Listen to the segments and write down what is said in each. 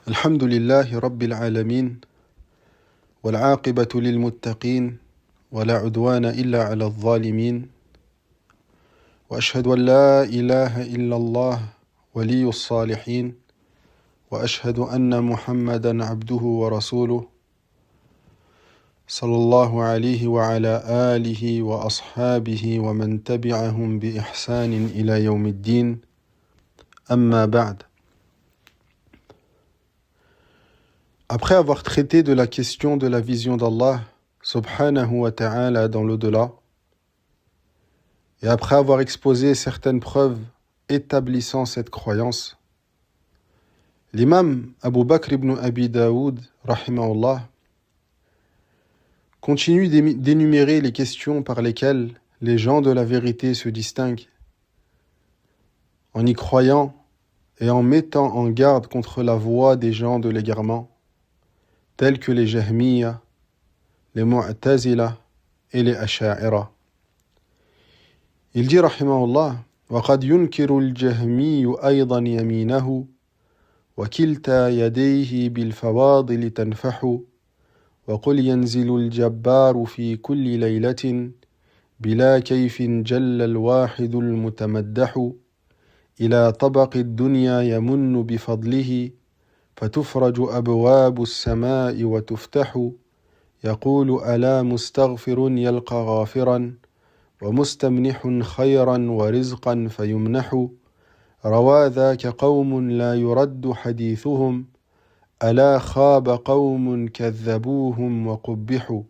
الحمد لله رب العالمين والعاقبة للمتقين ولا عدوان إلا على الظالمين وأشهد أن لا إله إلا الله ولي الصالحين وأشهد أن محمدا عبده ورسوله صلى الله عليه وعلى آله وأصحابه ومن تبعهم بإحسان إلى يوم الدين أما بعد. Après avoir traité de la question de la vision d'Allah subhanahu wa ta'ala dans l'au-delà, et après avoir exposé certaines preuves établissant cette croyance, l'imam Abu Bakr ibn Abi Daoud, rahimahullah, continue d'énumérer les questions par lesquelles les gens de la vérité se distinguent, en y croyant et en mettant en garde contre la voie des gens de l'égarement, tels que les Jahmiya, les Mu'tazila et les Asha'ira. Il dit rahimahullah: وَقَدْ يُنْكِرُ الْجَهْمِيُّ أَيْضًا يَمِينَهُ وَكِلْتَا يَدَيْهِ بِالْفَوَاضِلِ تَنْفَحُ وَقُلْ يَنْزِلُ الْجَبَّارُ فِي كُلِّ لَيْلَةٍ بِلَا كَيْفٍ جَلَّ الْوَاحِدُ الْمُتَمَدَّحُ إِلَى طَبَقِ الدُّنْيَا يَمُنُّ بِفَضْلِهِ فتفرج أبواب السماء وتفتح يقول ألا مستغفر يلقى غافرا ومستمنح خيرا ورزقا فيمنح روى ذاك قوم لا يرد حديثهم ألا خاب قوم كذبوهم وقبحوا.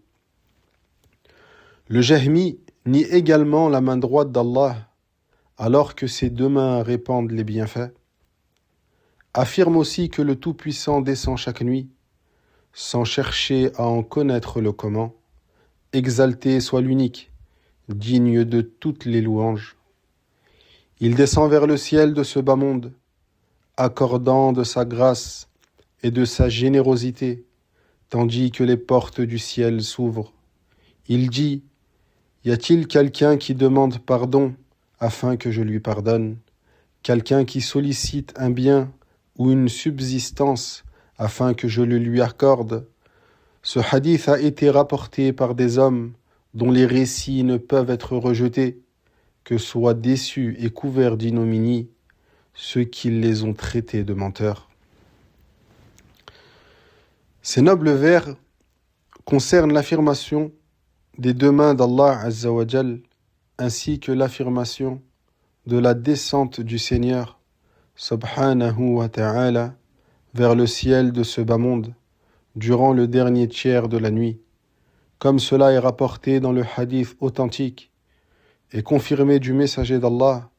Le Jahmi nie également la main droite d'Allah alors que ses deux mains répandent les bienfaits. Affirme aussi que le Tout-Puissant descend chaque nuit, sans chercher à en connaître le comment. Exalté soit l'unique, digne de toutes les louanges. Il descend vers le ciel de ce bas monde, accordant de sa grâce et de sa générosité, tandis que les portes du ciel s'ouvrent. Il dit: y a-t-il quelqu'un qui demande pardon afin que je lui pardonne? Quelqu'un qui sollicite un bien ou une subsistance afin que je le lui accorde? Ce hadith a été rapporté par des hommes dont les récits ne peuvent être rejetés, que soient déçus et couverts d'ignominie ceux qui les ont traités de menteurs. Ces nobles vers concernent l'affirmation des deux mains d'Allah Azza wa Jal, ainsi que l'affirmation de la descente du Seigneur subhanahu wa ta'ala vers le ciel de ce bas monde durant le dernier tiers de la nuit, comme cela est rapporté dans le hadith authentique et confirmé du messager d'Allah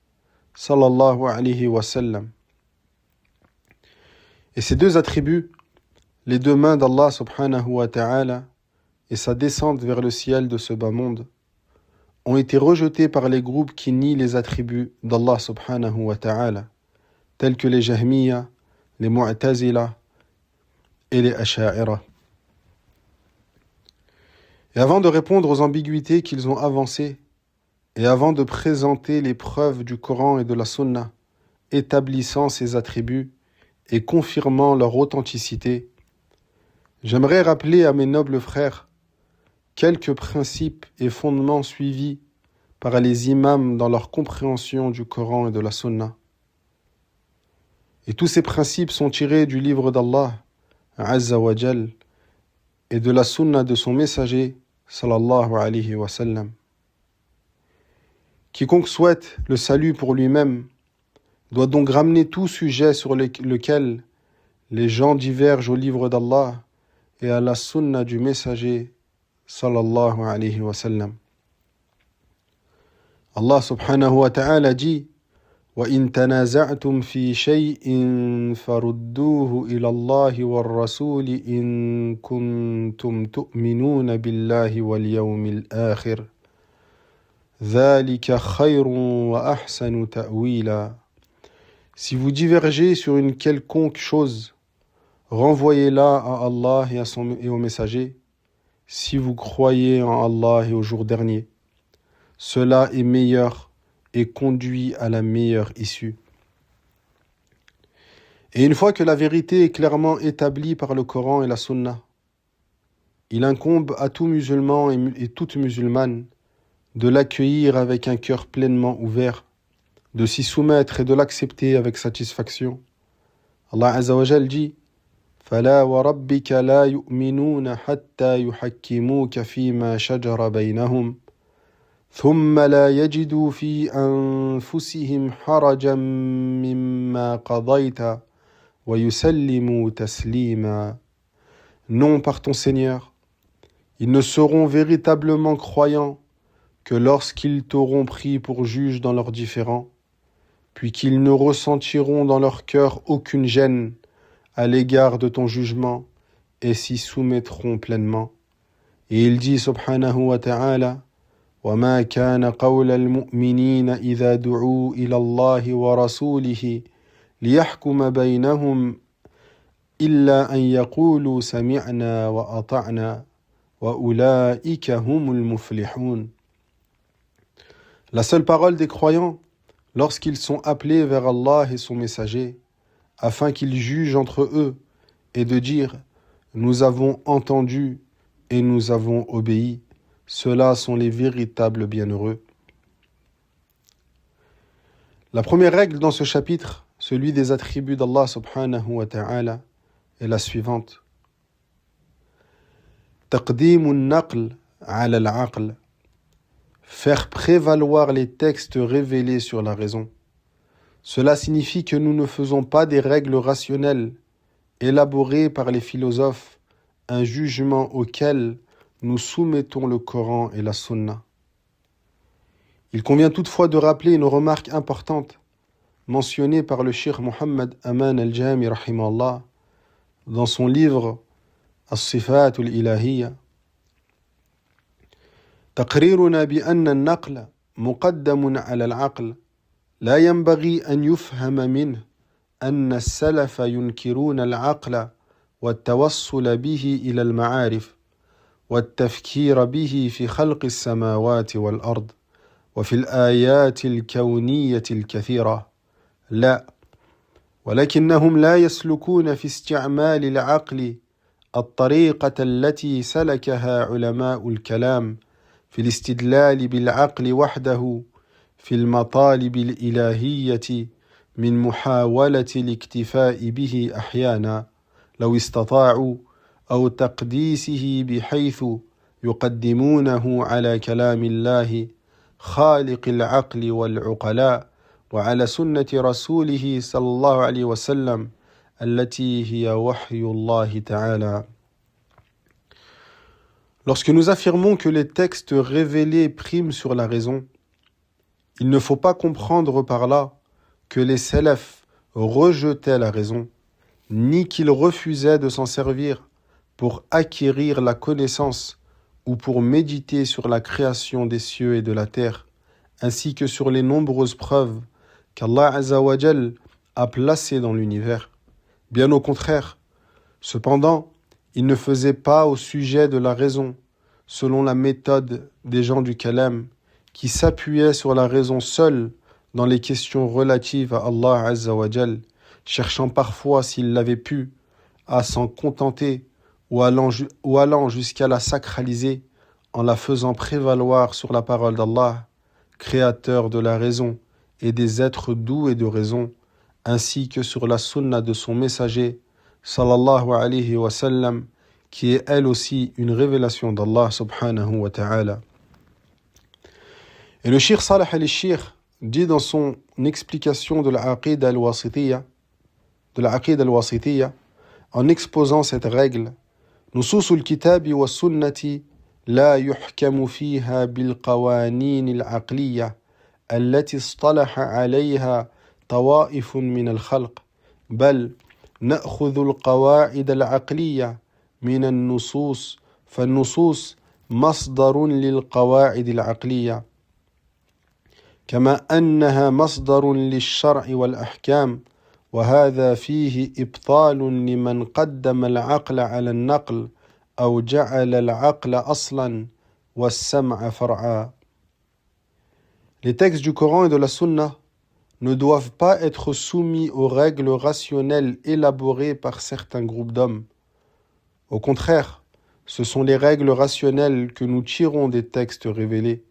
sallallahu alayhi wa sallam. Et ces deux attributs, les deux mains d'Allah subhanahu wa ta'ala et sa descente vers le ciel de ce bas monde, ont été rejetés par les groupes qui nient les attributs d'Allah subhanahu wa ta'ala, tels que les Jahmiya, les Mu'tazila et les Asha'ira. Et avant de répondre aux ambiguïtés qu'ils ont avancées, et avant de présenter les preuves du Coran et de la Sunna, établissant ces attributs et confirmant leur authenticité, j'aimerais rappeler à mes nobles frères quelques principes et fondements suivis par les imams dans leur compréhension du Coran et de la Sunna. Et tous ces principes sont tirés du livre d'Allah, Azza wa Jal, et de la sunna de son messager, sallallahu alayhi wa sallam. Quiconque souhaite le salut pour lui-même doit donc ramener tout sujet sur lequel les gens divergent au livre d'Allah et à la sunna du messager, sallallahu alayhi wa sallam. Allah subhanahu wa ta'ala dit: وَإِن تَنَازَعْتُمْ فِي شَيْءٍ فَرُدُّوهُ إِلَى اللَّهِ وَالرَّسُولِ إِن كُنتُمْ تُؤْمِنُونَ بِاللَّهِ وَالْيَوْمِ الْآخِرِ ذَلِكَ خَيْرٌ وَأَحْسَنُ تَأْوِيلًا. Si vous divergez sur une quelconque chose, renvoyez-la à Allah et au messager, si vous croyez en Allah et au jour dernier. Cela est meilleur et conduit à la meilleure issue. Et une fois que la vérité est clairement établie par le Coran et la Sunna, il incombe à tout musulman et toute musulmane de l'accueillir avec un cœur pleinement ouvert, de s'y soumettre et de l'accepter avec satisfaction. Allah Azza wa Jal dit فَلَا وَرَبِّكَ لَا يُؤْمِنُونَ حَتَّى يُحَكِّمُوكَ فِيمَا شَجَرَ بَيْنَهُمْ ثُمَّ لَا يَجِدُوا فِي أَنفُسِهِمْ حَرَجًا مِّمَّا قَضَيْتَ وَيُسَلِّمُوا تَسْلِيمًا. Non, par ton Seigneur, ils ne seront véritablement croyants que lorsqu'ils t'auront pris pour juge dans leurs différends, puis qu'ils ne ressentiront dans leur cœur aucune gêne à l'égard de ton jugement et s'y soumettront pleinement. Et il dit subhanahu wa ta'ala وَمَا كَانَ قَوْلَ الْمُؤْمِنِينَ إِذَا دُعُوا إِلَى اللَّهِ وَرَسُولِهِ لِيَحْكُمَ بَيْنَهُمْ إِلَّا أَنْ يَقُولُوا سَمِعْنَا وَأَطَعْنَا وَأُولَئِكَ هُمُ الْمُفْلِحُونَ. La seule parole des croyants, lorsqu'ils sont appelés vers Allah et son messager, afin qu'ils jugent entre eux, et de dire « Nous avons entendu et nous avons obéi », ceux-là sont les véritables bienheureux. La première règle dans ce chapitre, celui des attributs d'Allah subhanahu wa ta'ala, est la suivante. Taqdimun naql ala al-aql. Faire prévaloir les textes révélés sur la raison. Cela signifie que nous ne faisons pas des règles rationnelles élaborées par les philosophes, un jugement auquel nous soumettons le Coran et la Sunna. Il convient toutefois de rappeler une remarque importante mentionnée par le cheikh Muhammad Aman al-Jami rahimahullah dans son livre As-Sifat al-Ilahiyya. تقريرنا بأن النقل مقدم على العقل لا ينبغي أن يفهم منه أن السلف ينكرون العقل والتوصل به إلى المعارف والتفكير به في خلق السماوات والأرض وفي الآيات الكونية الكثيرة. لا، ولكنهم لا يسلكون في استعمال العقل الطريقة التي سلكها علماء الكلام في الاستدلال بالعقل وحده في المطالب الإلهية من محاولة الاكتفاء به أحيانا لو استطاعوا أو تقديسه بحيث يقدمونه على كلام الله خالق العقل والعقلاء وعلى سنة رسوله صلى الله عليه وسلم التي هي وحي الله تعالى. Lorsque nous affirmons que les textes révélés priment sur la raison, il ne faut pas comprendre par là que les salafs rejetaient la raison, ni qu'ils refusaient de s'en servir pour acquérir la connaissance ou pour méditer sur la création des cieux et de la terre, ainsi que sur les nombreuses preuves qu'Allah Azza wa Jal a placées dans l'univers. Bien au contraire, cependant, ils ne faisaient pas au sujet de la raison, selon la méthode des gens du Kalam, qui s'appuyaient sur la raison seule dans les questions relatives à Allah Azza wa Jal, cherchant parfois, s'ils l'avaient pu, à s'en contenter ou allant jusqu'à la sacraliser en la faisant prévaloir sur la parole d'Allah, créateur de la raison et des êtres doux et de raison, ainsi que sur la sunna de son messager, sallallahu alayhi wa sallam, qui est elle aussi une révélation d'Allah subhanahu wa ta'ala. Et le Cheikh Salih al-Sheikh dit dans son explication de l'Aqid al-Wasitiyya, en exposant cette règle, نصوص الكتاب والسنة لا يحكم فيها بالقوانين العقلية التي اصطلح عليها طوائف من الخلق بل نأخذ القواعد العقلية من النصوص فالنصوص مصدر للقواعد العقلية كما أنها مصدر للشرع والأحكام وهذا فيه إبطال لمن قدم العقل على النقل أو جعل العقل أصلا والسمع فرعا. Les textes du Coran et de la Sunna ne doivent pas être soumis aux règles rationnelles élaborées par certains groupes d'hommes. Au contraire, ce sont les règles rationnelles que nous tirons des textes révélés.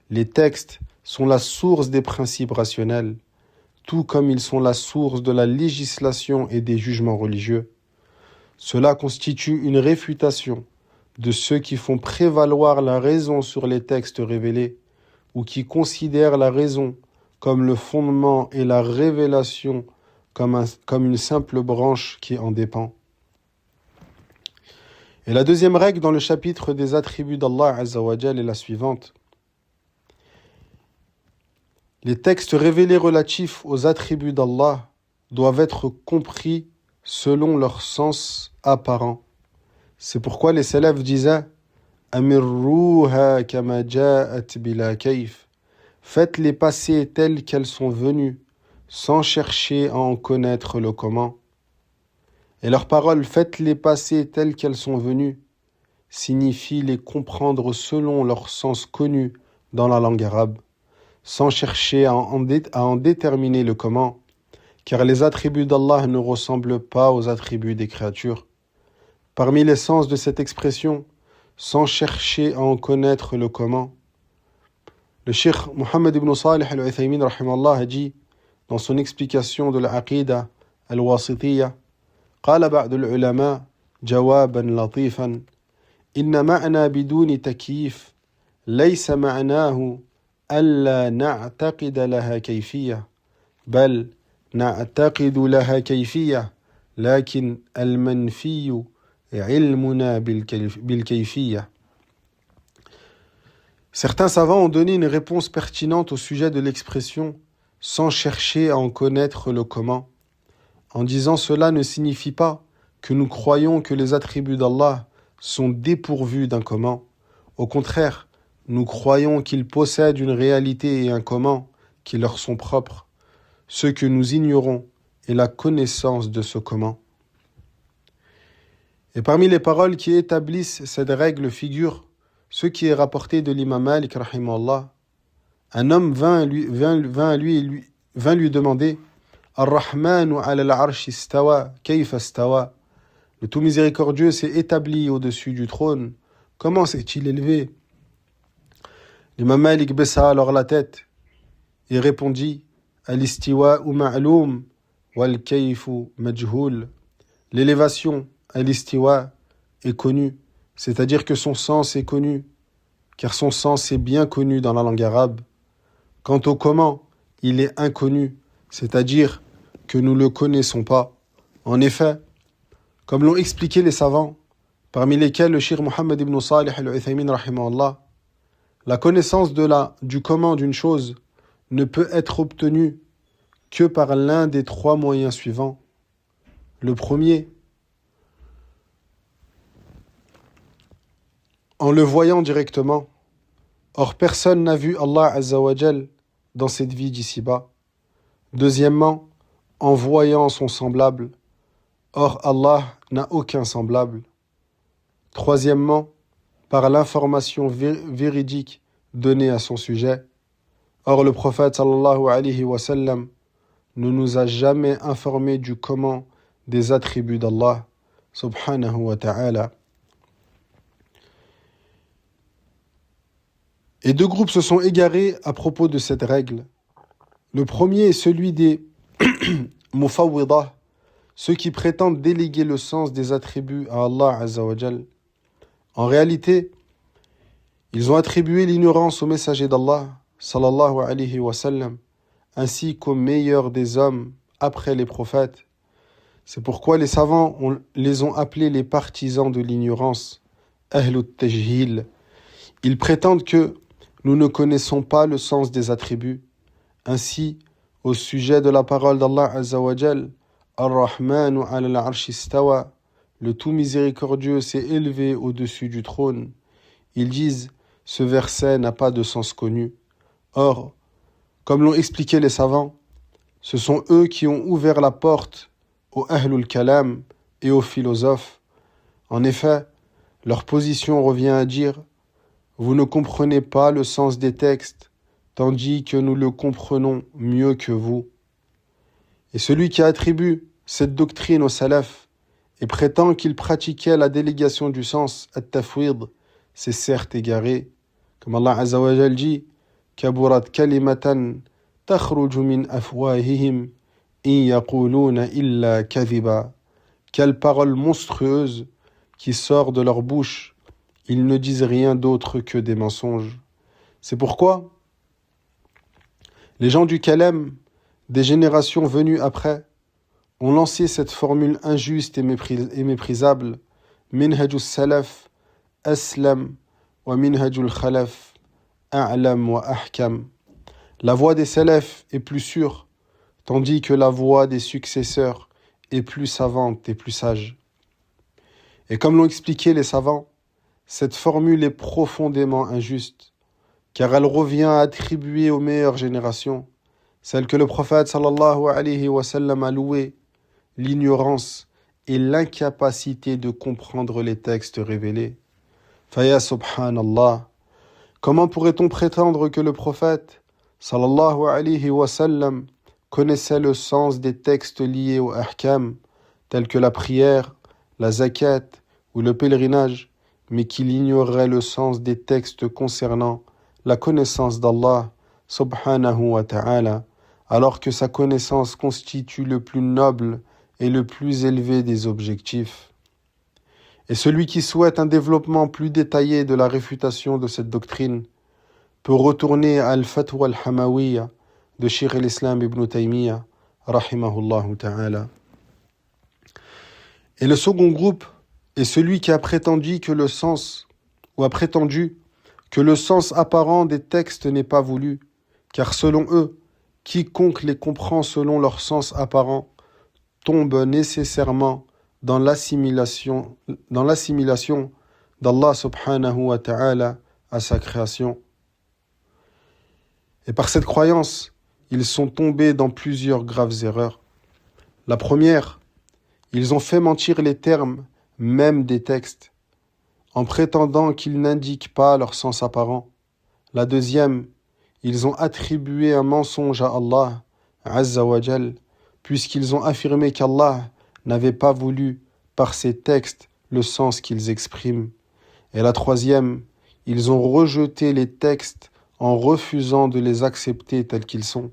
Les textes sont la source des principes rationnels, tout comme ils sont la source de la législation et des jugements religieux. Cela constitue une réfutation de ceux qui font prévaloir la raison sur les textes révélés, ou qui considèrent la raison comme le fondement et la révélation comme une simple branche qui en dépend. Et la deuxième règle dans le chapitre des attributs d'Allah Azza wa Jal est la suivante. Les textes révélés relatifs aux attributs d'Allah doivent être compris selon leur sens apparent. C'est pourquoi les salafs disaient « Amirruha kama ja'at bila kayf » Faites-les passer telles qu'elles sont venues, sans chercher à en connaître le comment. Et leurs paroles « faites-les passer telles qu'elles sont venues » signifie les comprendre selon leur sens connu dans la langue arabe, sans chercher à en déterminer le comment, car les attributs d'Allah ne ressemblent pas aux attributs des créatures. Parmi les sens de cette expression, sans chercher à en connaître le comment, le Cheikh Mohammed ibn Salih al-Uthaymin rahimallah a dit dans son explication de l'Aqida al-Wasitiyya قال بعض العلماء جوابا لطيفا إن معنى بدون تكييف ليس معناه ألا نعتقد لها كيفية بل نعتقد لها كيفية لكن المنفي علمنا بالكيفية. Certains savants ont donné une réponse pertinente au sujet de l'expression sans chercher à en connaître le comment. En disant cela ne signifie pas que nous croyons que les attributs d'Allah sont dépourvus d'un comment. Au contraire, nous croyons qu'ils possèdent une réalité et un comment qui leur sont propres. Ce que nous ignorons est la connaissance de ce comment. Et parmi les paroles qui établissent cette règle figure ce qui est rapporté de l'imam Malik rahimahullah. Un homme vint lui demander Ar-Rahmanu ala al-arsh istawa, kayfa istawa. Le tout miséricordieux s'est établi au-dessus du trône. Comment s'est-il élevé? L'imam Malik baissa alors la tête et répondit Al-istiwa'u ma'loum wal-kayfu majhul. L'élévation, al-istiwa, est connue, c'est-à-dire que son sens est connu, car son sens est bien connu dans la langue arabe. Quant au comment, il est inconnu, c'est-à-dire que nous ne le connaissons pas. En effet, comme l'ont expliqué les savants, parmi lesquels le Cheikh Mohammed ibn Salih al-Uthaymin rahimahullah, la connaissance du comment d'une chose ne peut être obtenue que par l'un des trois moyens suivants. Le premier, en le voyant directement. Or, personne n'a vu Allah Azza wa Jal dans cette vie d'ici-bas. Deuxièmement, en voyant son semblable. Or, Allah n'a aucun semblable. Troisièmement, par l'information véridique donnée à son sujet. Or, le prophète sallallahu alayhi wa sallam ne nous a jamais informé du comment des attributs d'Allah subhanahu wa ta'ala. Et deux groupes se sont égarés à propos de cette règle. Le premier est celui des mufawwidah, ceux qui prétendent déléguer le sens des attributs à Allah Azza wa Jal. En réalité, ils ont attribué l'ignorance au messager d'Allah, sallallahu alayhi wa sallam, ainsi qu'au meilleur des hommes après les prophètes. C'est pourquoi les savants les ont appelés les partisans de l'ignorance, ahlut tajhil. Ils prétendent que nous ne connaissons pas le sens des attributs. Ainsi, au sujet de la parole d'Allah Azza wa Jal, Ar-Rahmanu ala al-arsh istawa, le tout miséricordieux s'est élevé au-dessus du trône. Ils disent, ce verset n'a pas de sens connu. Or, comme l'ont expliqué les savants, ce sont eux qui ont ouvert la porte aux ahlul kalam et aux philosophes. En effet, leur position revient à dire vous ne comprenez pas le sens des textes, tandis que nous le comprenons mieux que vous. Et celui qui attribue cette doctrine au salaf et prétend qu'il pratiquait la délégation du sens, at-tafwid, c'est certes égaré. Comme Allah Azza wa Jal dit, kaburat kalimatan takhruju min afwahihim in yaquluna illa kadhiba. Quelle parole monstrueuse qui sort de leur bouche. Ils ne disent rien d'autre que des mensonges. C'est pourquoi les gens du Kalem, des générations venues après, ont lancé cette formule injuste et méprisable, Minhajus Salaf, Aslam wa Minhajul Khalaf, A'lam wa Ahkam. La voie des Salaf est plus sûre, tandis que la voie des successeurs est plus savante et plus sage. Et comme l'ont expliqué les savants, cette formule est profondément injuste, car elle revient à attribuer aux meilleures générations, celles que le prophète sallallahu alayhi wa sallam a louées, l'ignorance et l'incapacité de comprendre les textes révélés. Faya subhanallah, comment pourrait-on prétendre que le prophète sallallahu alayhi wa sallam connaissait le sens des textes liés au ahkam, tels que la prière, la zakat ou le pèlerinage, mais qu'il ignorerait le sens des textes concernant la connaissance d'Allah subhanahu wa ta'ala, alors que sa connaissance constitue le plus noble et le plus élevé des objectifs. Et celui qui souhaite un développement plus détaillé de la réfutation de cette doctrine peut retourner à Al-Fatwa al-Hamawiyya de Shaykh al-Islam ibn Taymiyyah, rahimahullah ta'ala. Et le second groupe est celui qui a prétendu que le sens apparent des textes n'est pas voulu, car selon eux, quiconque les comprend selon leur sens apparent tombe nécessairement dans l'assimilation d'Allah subhanahu wa ta'ala à sa création. Et par cette croyance, ils sont tombés dans plusieurs graves erreurs. La première, ils ont fait mentir les termes même des textes, en prétendant qu'ils n'indiquent pas leur sens apparent. La deuxième, ils ont attribué un mensonge à Allah, Azza wa Jal, puisqu'ils ont affirmé qu'Allah n'avait pas voulu, par ces textes, le sens qu'ils expriment. Et la troisième, ils ont rejeté les textes en refusant de les accepter tels qu'ils sont.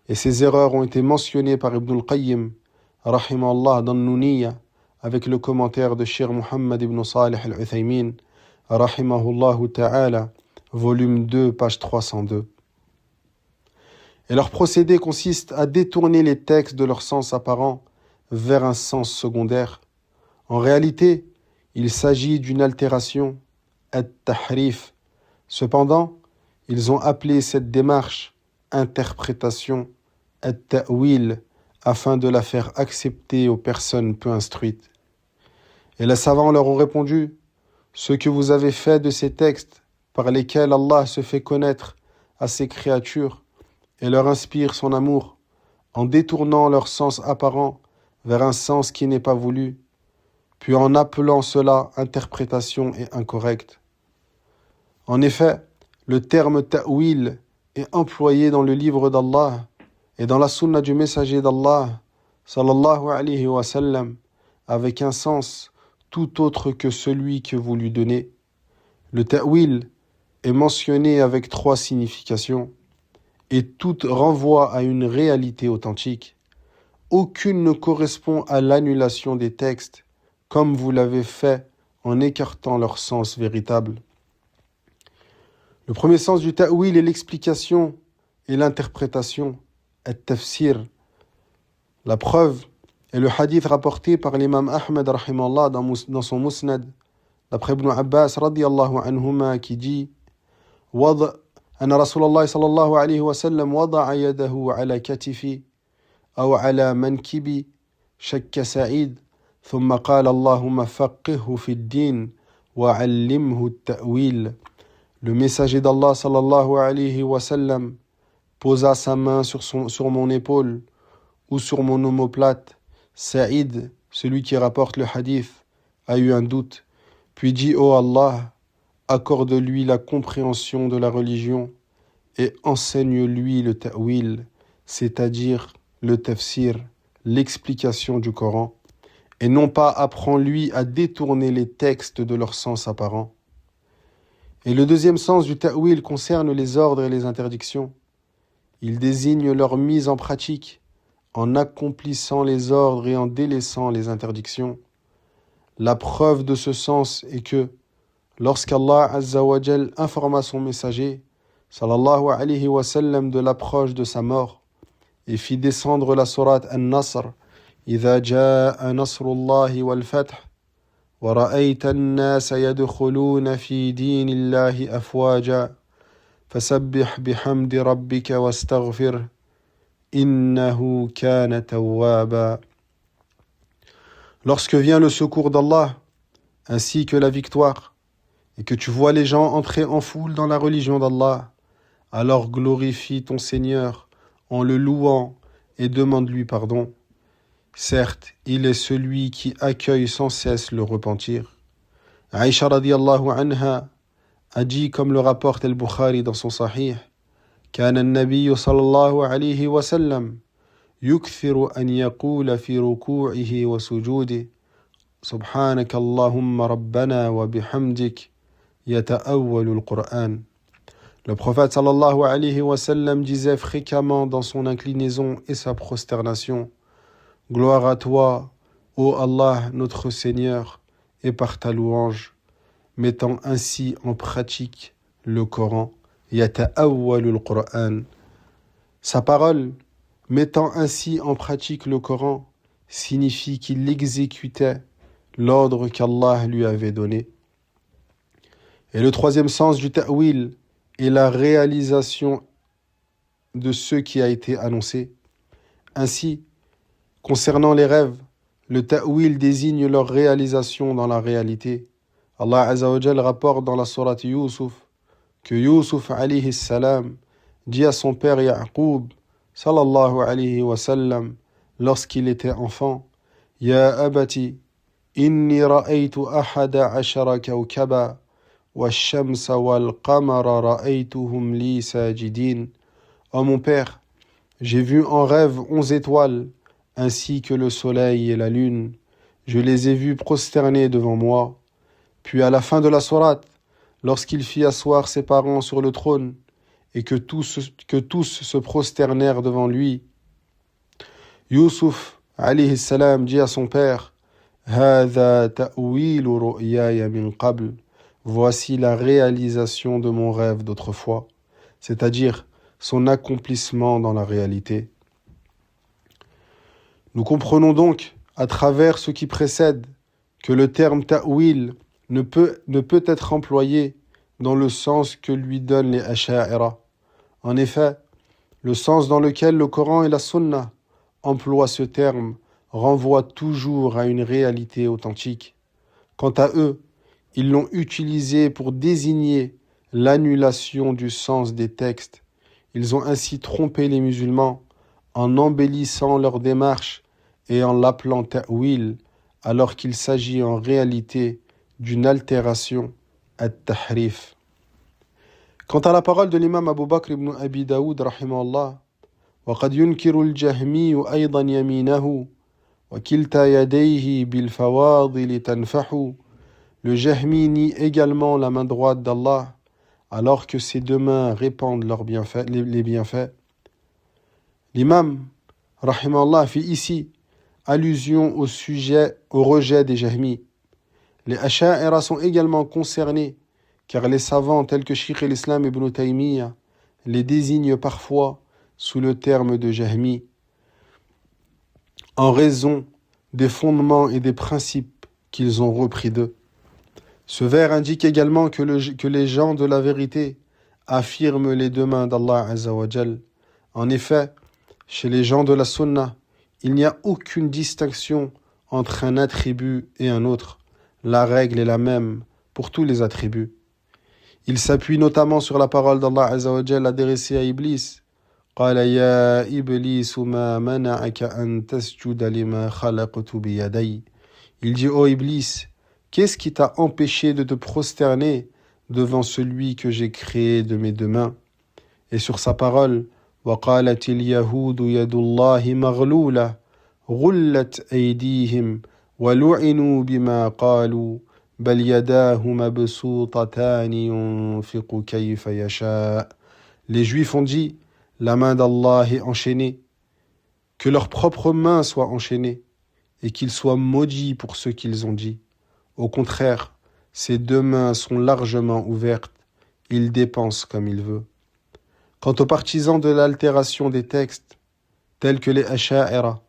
Et ces erreurs ont été mentionnées par Ibn al-Qayyim, rahimahullah, dans Nuniyya, avec le commentaire de Cheikh Muhammad ibn Salih al-Uthaymin, rahimahullah ta'ala, volume 2, page 302. Et leur procédé consiste à détourner les textes de leur sens apparent vers un sens secondaire. En réalité, il s'agit d'une altération, at-tahrif. Cependant, ils ont appelé cette démarche interprétation, at-ta'wil, afin de la faire accepter aux personnes peu instruites. Et les savants leur ont répondu, ce que vous avez fait de ces textes par lesquels Allah se fait connaître à ses créatures et leur inspire son amour, en détournant leur sens apparent vers un sens qui n'est pas voulu, puis en appelant cela interprétation et incorrecte. En effet, le terme ta'wil est employé dans le livre d'Allah et dans la sunna du messager d'Allah, sallallahu alayhi wa sallam, avec un sens tout autre que celui que vous lui donnez. Le ta'wil est mentionné avec 3 significations, et toutes renvoient à une réalité authentique. Aucune ne correspond à l'annulation des textes, comme vous l'avez fait en écartant leur sens véritable. Le premier sens du ta'wil est l'explication et l'interprétation, at-tafsir. La preuve est le hadith rapporté par l'imam Ahmed rahimallah dans son musnad, d'après Ibn Abbas radiyallahu anhuma qui dit أن رسول الله صلى الله عليه وسلم وضع يده على كتفي أو على منكبي شك سعيد ثم قال اللهم فقهه في الدين وعلمه التأويل. Le messager d'Allah sallallahu alayhi wa sallam posa sa main sur mon épaule ou sur mon omoplate. Saïd, celui qui rapporte le hadith, a eu un doute, puis dit « Oh Allah, accorde-lui la compréhension de la religion et enseigne-lui le ta'wil, c'est-à-dire le tafsir, l'explication du Coran, et non pas apprends-lui à détourner les textes de leur sens apparent. Et le deuxième sens du ta'wil concerne les ordres et les interdictions. Il désigne leur mise en pratique, en accomplissant les ordres et en délaissant les interdictions. La preuve de ce sens est que, lorsqu'Allah Azza wa Jal informa son messager, sallallahu alayhi wa sallam, de l'approche de sa mort, et fit descendre la sourate An-Nasr, إذا جاء نصر الله والفتح ورأيت الناس يدخلون في دين الله أفواجا فسبح بحمد ربك واستغفره إنه كان توابا. Lorsque vient le secours d'Allah, ainsi que la victoire, et que tu vois les gens entrer en foule dans la religion d'Allah, alors glorifie ton Seigneur en le louant et demande-lui pardon. Certes, il est celui qui accueille sans cesse le repentir. Aïcha radiyallahu anha a dit, comme le rapporte al-Bukhari dans son Sahih, كان النبي صلى الله عليه وسلم يكثر أن يقول في ركوعه وسجوده سبحانك اللهم ربنا وبحمدك يتأول القرآن. Le prophète sallallahu alayhi wa sallam disait fréquemment dans son inclinaison et sa prosternation: Gloire à toi, ô Allah, notre Seigneur, et par ta louange, mettant ainsi en pratique le Coran. Yata'awwalul Qur'an. Sa parole, mettant ainsi en pratique le Coran, signifie qu'il exécutait l'ordre qu'Allah lui avait donné. Et le troisième sens du ta'wil est la réalisation de ce qui a été annoncé. Ainsi, concernant les rêves, le ta'wil désigne leur réalisation dans la réalité. Allah Azza wa Jal rapporte dans la sourate Yusuf que Yusuf alayhi salam dit à son père Ya'qub sallallahu alayhi wa sallam lorsqu'il était enfant: Ya abati, inni ra'aytu ahada ashara kawkaba wa shamsa wal qamara ra'aytuhum li sajidin. Ô mon père, j'ai vu en rêve 11 étoiles ainsi que le soleil et la lune. Je les ai vus prosternés devant moi. Puis à la fin de la sourate, lorsqu'il fit asseoir ses parents sur le trône et que tous se prosternèrent devant lui, Yusuf alayhi salam dit à son père: هذا تأويل رؤياي من قبل. Voici la réalisation de mon rêve d'autrefois, c'est-à-dire son accomplissement dans la réalité. Nous comprenons donc, à travers ce qui précède, que le terme ta'wil ne peut être employé dans le sens que lui donnent les Asha'ira. En effet, le sens dans lequel le Coran et la Sunna emploient ce terme renvoie toujours à une réalité authentique. Quant à eux, ils l'ont utilisé pour désigner l'annulation du sens des textes. Ils ont ainsi trompé les musulmans en embellissant leur démarche et en l'appelant ta'wil, alors qu'il s'agit en réalité d'une altération, at-tahrif. Quant à la parole de l'imam Abu Bakr ibn Abi Daoud, rahimahullah, وَقَدْ يُنْكِرُ الْجَهْمِيُّ أَيْضًا يَمِينَهُ وَكِلْتَا يَدَيْهِ بِالْفَوَاضِلِ تَنْفَحُ. Le Jahmi nie également la main droite d'Allah, alors que ses deux mains répandent les bienfaits. L'imam, rahimahullah, fait ici allusion au rejet des Jahmi. Les Asha'ira sont également concernés, car les savants tels que Shaykh al-Islam ibn Taymiyyah les désignent parfois sous le terme de Jahmi, en raison des fondements et des principes qu'ils ont repris d'eux. Ce vers indique également que les gens de la vérité affirment les deux mains d'Allah Azza wa Jal. En effet, chez les gens de la Sunna, il n'y a aucune distinction entre un attribut et un autre. La règle est la même pour tous les attributs. Il s'appuie notamment sur la parole d'Allah Azza wa Jal adressée à Iblis. قال يا إبليس ما منعك أن تسجد لما خلقت بيدي. Il dit: ô Iblis, qu'est-ce qui t'a empêché de te prosterner devant celui que j'ai créé de mes deux mains? Et sur sa parole, وَقَالَتِ الْيَهُودُ يَدُ اللَّهِ مَغْلُولَةٌ غُلَّتْ أَيْدِيهِمْ وَلُعِنُوا بِمَا قَالُوا بَلْ يَدَاهُ مَبْسُوطَتَانِ يُنْفِقُ كَيْفَ يَشَاءُ. Les Juifs ont dit, la main d'Allah est enchaînée, que leurs propres mains soient enchaînées, et qu'ils soient maudits pour ce qu'ils ont dit. Au contraire, ses deux mains sont largement ouvertes, il dépense comme il veut. Quant aux partisans de l'altération des textes, tels que les Asha'ira,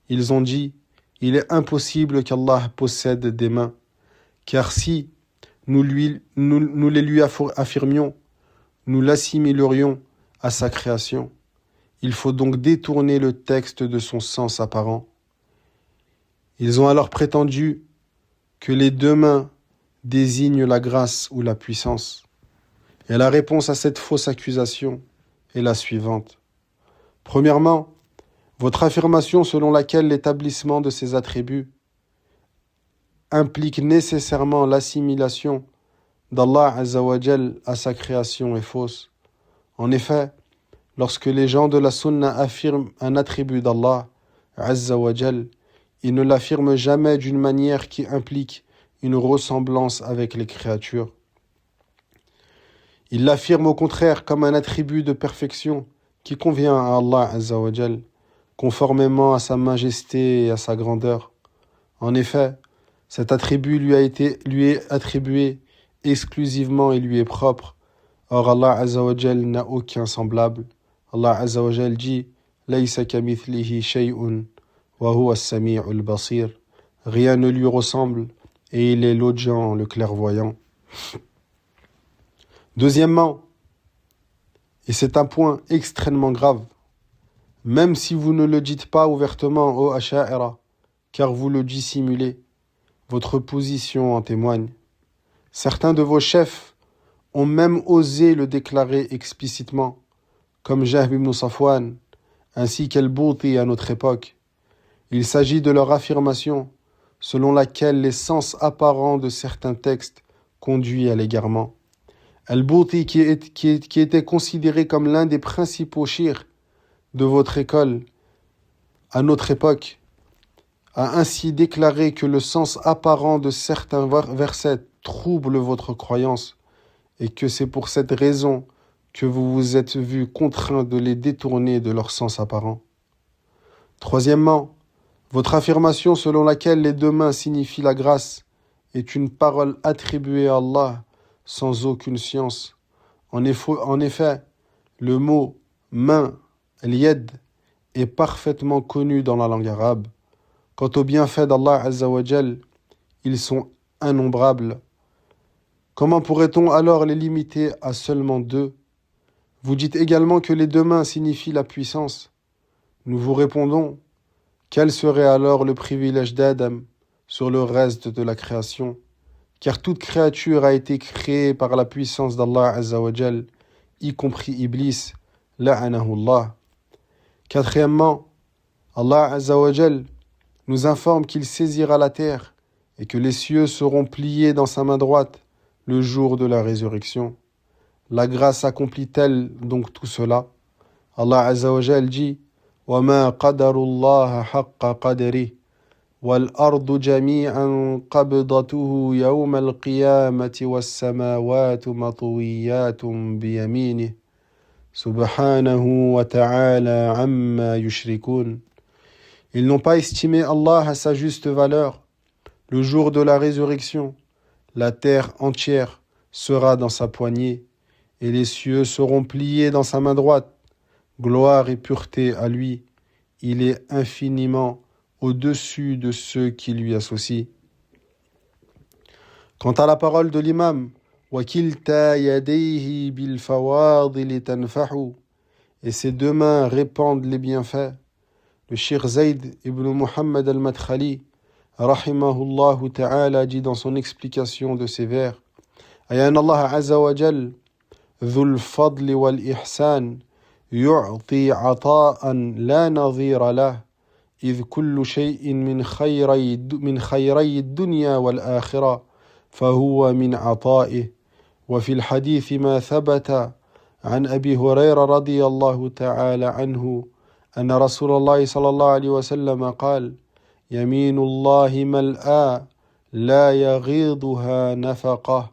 ils ont dit, il est impossible qu'Allah possède des mains, car si nous les lui affirmions, nous l'assimilerions à sa création. Il faut donc détourner le texte de son sens apparent. Ils ont alors prétendu que les deux mains désignent la grâce ou la puissance. Et la réponse à cette fausse accusation est la suivante. Premièrement, votre affirmation selon laquelle l'établissement de ces attributs implique nécessairement l'assimilation d'Allah Azza wa Jal à sa création est fausse. En effet, lorsque les gens de la Sunna affirment un attribut d'Allah Azza wa Jal, ils ne l'affirment jamais d'une manière qui implique une ressemblance avec les créatures. Ils l'affirment au contraire comme un attribut de perfection qui convient à Allah Azza wa Jal, conformément à sa majesté et à sa grandeur. En effet, cet attribut lui est attribué exclusivement et lui est propre. Or Allah Azza wa Jal n'a aucun semblable. Allah Azza wa Jal dit Laysa kamithlihi shay'un wa huwa as-sami'ul basir. Rien ne lui ressemble et il est l'audient, le clairvoyant. Deuxièmement, et c'est un point extrêmement grave, même si vous ne le dites pas ouvertement ô Asha'ira, car vous le dissimulez, votre position en témoigne. Certains de vos chefs ont même osé le déclarer explicitement, comme Jahm ibn Safwan, ainsi qu'Al-Bouti à notre époque. Il s'agit de leur affirmation, selon laquelle les sens apparents de certains textes conduisent à l'égarement. Al-Bouti, qui était considéré comme l'un des principaux shirs de votre école à notre époque, a ainsi déclaré que le sens apparent de certains versets trouble votre croyance et que c'est pour cette raison que vous vous êtes vu contraint de les détourner de leur sens apparent. Troisièmement, votre affirmation selon laquelle les deux mains signifient la grâce est une parole attribuée à Allah sans aucune science. En effet, le mot « main » al-yad est parfaitement connu dans la langue arabe. Quant aux bienfaits d'Allah Azza wa Jal, ils sont innombrables. Comment pourrait-on alors les limiter à seulement deux? Vous dites également que les deux mains signifient la puissance. Nous vous répondons, quel serait alors le privilège d'Adam sur le reste de la création? Car toute créature a été créée par la puissance d'Allah Azza wa Jal, y compris Iblis, la'anahu Allah. Quatrièmement, Allah Azza wa Jal nous informe qu'il saisira la terre et que les cieux seront pliés dans sa main droite le jour de la résurrection. La grâce accomplit-elle donc tout cela? Allah Azza wa Jal dit وَمَا قَدَرُ اللَّهَ حَقَّ قَدَرِهِ وَالْأَرْضُ جَمِيعًا قَبْضَتُهُ يَوْمَ الْقِيَامَةِ وَالسَّمَاوَاتُ مَطْوِيَّاتٌ بِيَمِينِهِ سُبْحَانَهُ وَتَعَالَى عَمَّا يُشْرِكُونَ. Ils n'ont pas estimé Allah à sa juste valeur. Le jour de la résurrection, la terre entière sera dans sa poignée et les cieux seront pliés dans sa main droite. Gloire et pureté à lui. Il est infiniment au-dessus de ceux qui lui associent. Quant à la parole de l'imam, وَكِلْتَا يَدَيْهِ بِالْفَوَاضِلِ تَنْفَحُ, et ses deux mains répandent les bienfaits. Le Cheikh Zayd ibn Muhammad al-Madkhali, rahimahullahu ta'ala, dit dans son explication de ces vers, Ayan Allah Azza wa Jal, dhul fadli wal ihsan, yu'ti ata'an la nadhira lah, إذ كل شيء من خيري الدنيا والآخرة فهو من عطائه وفي الحديث ما ثبت عن أبي هريرة رضي الله تعالى عنه أن رسول الله صلى الله عليه وسلم قال يمين الله ملآ لا يغيضها نفقة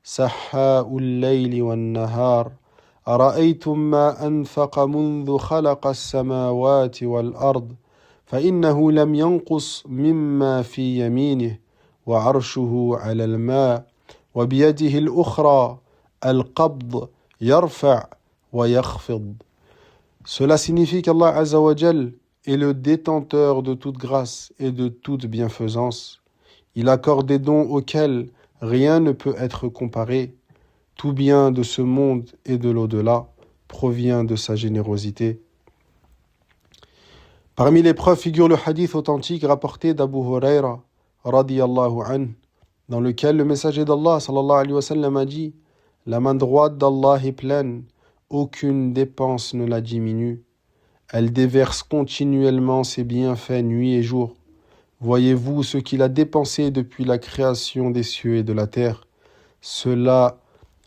سحاء الليل والنهار أرأيتم ما أنفق منذ خلق السماوات والأرض فإنه لم ينقص مما في يمينه وعرشه على الماء وبيده الأخرى القبض يرفع ويخفض. Cela signifie qu'Allah Azza wa Jal est le détenteur de toute grâce et de toute bienfaisance. Il accorde des dons auxquels rien ne peut être comparé. Tout bien de ce monde et de l'au-delà provient de sa générosité. Parmi les preuves figure le hadith authentique rapporté d'Abu Huraira radiyallahu anhu, dans lequel le messager d'Allah sallallahu alayhi wa sallam a dit « La main droite d'Allah est pleine, aucune dépense ne la diminue. Elle déverse continuellement ses bienfaits nuit et jour. Voyez-vous ce qu'il a dépensé depuis la création des cieux et de la terre. Cela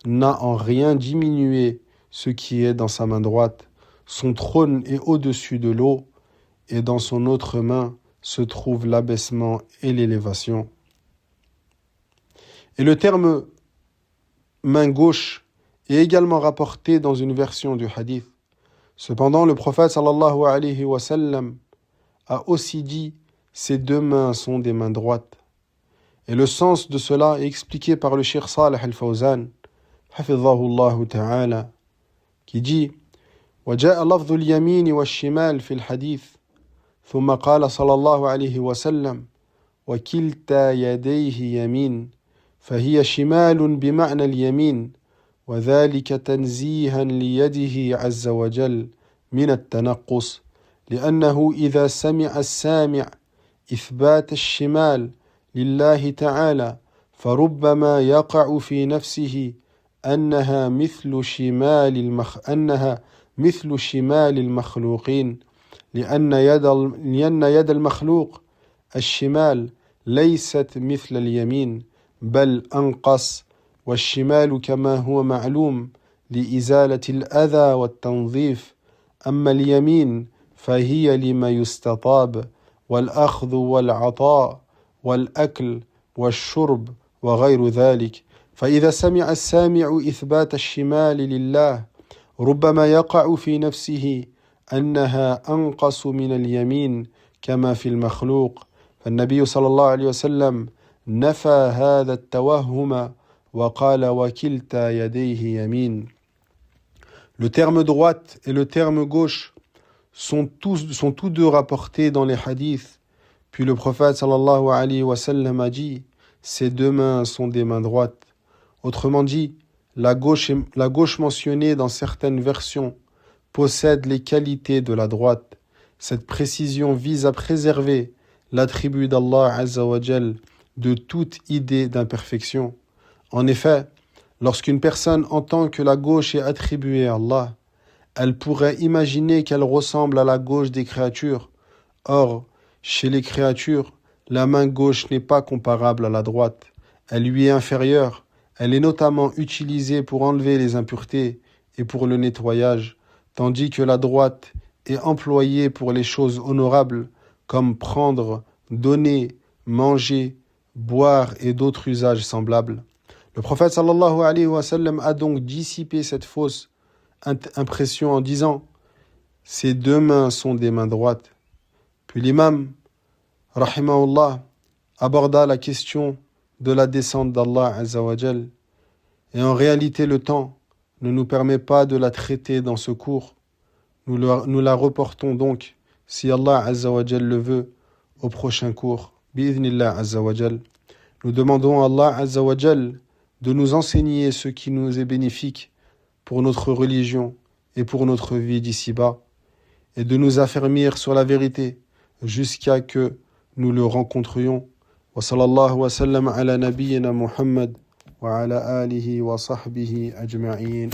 n'a en rien diminué ce qui est dans sa main droite. Son trône est au-dessus de l'eau, et dans son autre main se trouve l'abaissement et l'élévation. » Et le terme main gauche est également rapporté dans une version du hadith. Cependant, le prophète sallallahu alayhi wa sallam a aussi dit « Ces deux mains sont des mains droites ». Et le sens de cela est expliqué par le Cheikh Salih al-Fawzan, hafidhahu Allah ta'ala, qui dit « وجاء لفظ اليمين والشمال في الحديث ثم قال صلى الله عليه وسلم وكلتا يديه يمين فهي شمال بمعنى اليمين وذلك تنزيها ليده عز وجل من التنقص لأنه إذا سمع السامع إثبات الشمال لله تعالى فربما يقع في نفسه أنها مثل شمال المخلوقين لأن يد المخلوق الشمال ليست مثل اليمين بل أنقص والشمال كما هو معلوم لإزالة الأذى والتنظيف أما اليمين فهي لما يستطاب والأخذ والعطاء والأكل والشرب وغير ذلك فإذا سمع السامع إثبات الشمال لله ربما يقع في نفسه أنها أنقص من اليمين كما في المخلوق فالنبي صلى الله عليه وسلم نفى هذا التوهم وقال وكلتا يديه يمين. Le terme droite et le terme gauche sont tous deux rapportés dans les hadiths. Puis le prophète sallallahu alayhi wa sallam a dit « Ces deux mains sont des mains droites ». Autrement dit, la gauche mentionnée dans certaines versions possède les qualités de la droite. Cette précision vise à préserver l'attribut d'Allah Azza wa Jal de toute idée d'imperfection. En effet, lorsqu'une personne entend que la gauche est attribuée à Allah, elle pourrait imaginer qu'elle ressemble à la gauche des créatures. Or, chez les créatures, la main gauche n'est pas comparable à la droite. Elle lui est inférieure. Elle est notamment utilisée pour enlever les impuretés et pour le nettoyage, tandis que la droite est employée pour les choses honorables comme prendre, donner, manger, boire et d'autres usages semblables. Le prophète sallallahu alayhi wa sallam a donc dissipé cette fausse impression en disant « Ces deux mains sont des mains droites ». Puis l'imam, rahimahullah, aborda la question de la descente d'Allah Azza wa Jal. Et en réalité, le temps ne nous permet pas de la traiter dans ce cours. Nous la reportons donc, si Allah Azza wa Jal le veut, au prochain cours. Bi'idhnillah Azza wa Jal. Nous demandons à Allah Azza wa Jal de nous enseigner ce qui nous est bénéfique pour notre religion et pour notre vie d'ici-bas, et de nous affermir sur la vérité jusqu'à que nous le rencontrions. Wa sallallahu wa sallam ala nabiyyina Muhammad wa ala alihi wa sahbihi ajma'in.